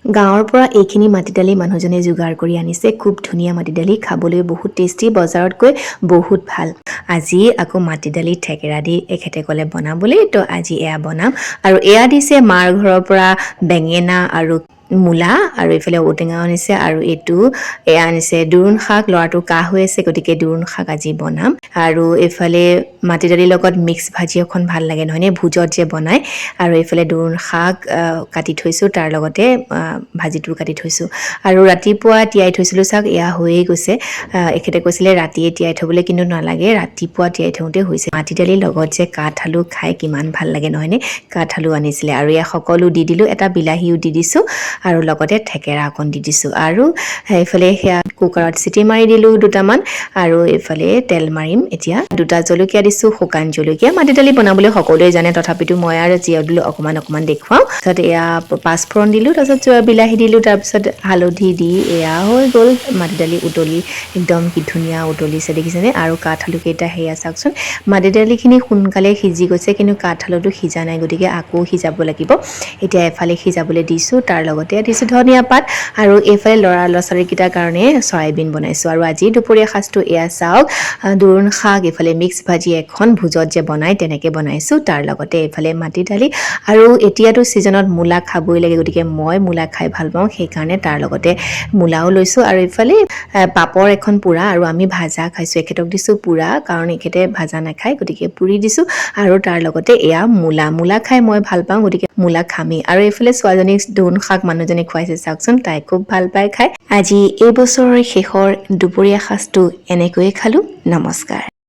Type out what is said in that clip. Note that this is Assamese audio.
গাঁৱৰ পৰা এইখিনি মাটি দালি মানুহজনে যোগাৰ কৰি আনিছে খুব ধুনীয়া মাটি দালি খাবলৈ বহুত টেষ্টি বজাৰতকৈ বহুত ভাল আজি আকৌ মাটি দালি ঠেকেৰা দি এখেতে ক'লে বনাবলৈ তো আজি এয়া বনাম আৰু এয়া দিছে মাৰ ঘৰৰ পৰা বেঙেনা আৰু মূলা আৰু ইফালে ঔটেঙা আনিছে আৰু এইটো এয়া আনিছে দুৰুণ শাক ল'ৰাটো কাহ হৈ আছে গতিকে দুৰুণ শাক আজি বনাম আৰু এইফালে মাটি দালিৰ লগত মিক্স ভাজি এখন ভাল লাগে নহয়নে ভোজত যে বনায় আৰু এইফালে দুৰুণ শাক কাটি থৈছোঁ তাৰ লগতে ভাজিটো কাটি থৈছোঁ আৰু ৰাতিপুৱা তিয়াই থৈছিলোঁ চাওক এয়া হৈয়ে গৈছে এখেতে কৈছিলে ৰাতিয়ে তিয়াই থ'বলৈ কিন্তু নালাগে ৰাতিপুৱা তিয়াই থওঁতে হৈছে মাটি দালিৰ লগত যে কাঠআলু খাই কিমান ভাল লাগে নহয়নে কাঠআলু আনিছিলে আৰু এয়া সকলো দি দিলোঁ এটা বিলাহীও দি দিছোঁ আৰু লগতে ঠেকেৰা অকণ দি দিছোঁ আৰু এইফালে সেয়া কুকাৰত চিটি মাৰি দিলোঁ দুটামান আৰু এইফালে তেল মাৰিম এতিয়া দুটা জলকীয়া দিছোঁ শুকান জলকীয়া মাটি দালি বনাবলৈ সকলোৱে জানে তথাপিতো মই আৰু জীয়াই দিলোঁ অকণমান দেখুৱাওঁ তাৰপিছত এয়া পাঁচফোৰণ দিলোঁ তাৰপিছত বিলাহী দিলোঁ তাৰপিছত হালধি দি এয়া হৈ গ'ল মাটি দালি উতলি একদম কি ধুনীয়া উতলিছে দেখিছেনে আৰু কাঠআলুকেইটা সেয়া চাওকচোন মাটি দালিখিনি সোনকালে সিজি গৈছে কিন্তু কাঠআলুটো সিজা নাই গতিকে আকৌ সিজাব লাগিব এতিয়া এফালে সিজাবলৈ দিছোঁ তাৰ লগতে দিছোঁ ধনিয়া পাত আৰু এইফালে ল'ৰা ছোৱালীকেইটাৰ কাৰণে চয়াবিন বনাইছোঁ আৰু আজি দুপৰীয়া সাজটো এয়া চাওক দুৰুণ শাক এইফালে মিক্স ভাজি এখন ভোজত যে বনায় তেনেকৈ বনাইছোঁ তাৰ লগতে এইফালে মাটি দালি আৰু এতিয়াতো ছিজনত মূলা খাবই লাগে গতিকে মই মূলা খাই ভাল পাওঁ সেইকাৰণে তাৰ লগতে মূলাও লৈছোঁ আৰু এইফালে পাপৰ এখন পোৰা আৰু আমি ভাজা খাইছোঁ এখেতক দিছোঁ পোৰা কাৰণ এখেতে ভাজা নাখায় গতিকে পুৰি দিছোঁ আৰু তাৰ লগতে এয়া মূলা খাই মই ভাল পাওঁ গতিকে মূলা খামেই আৰু এইফালে ছোৱালীজনীক দুৰুণ শাক মানুহজনে খুৱাইছে চাওকচোন তাই খুব ভাল পাই খায় আজি এই বছৰৰ শেষৰ দুপৰীয়া সাজটো এনেকৈয়ে খালোঁ নমস্কাৰ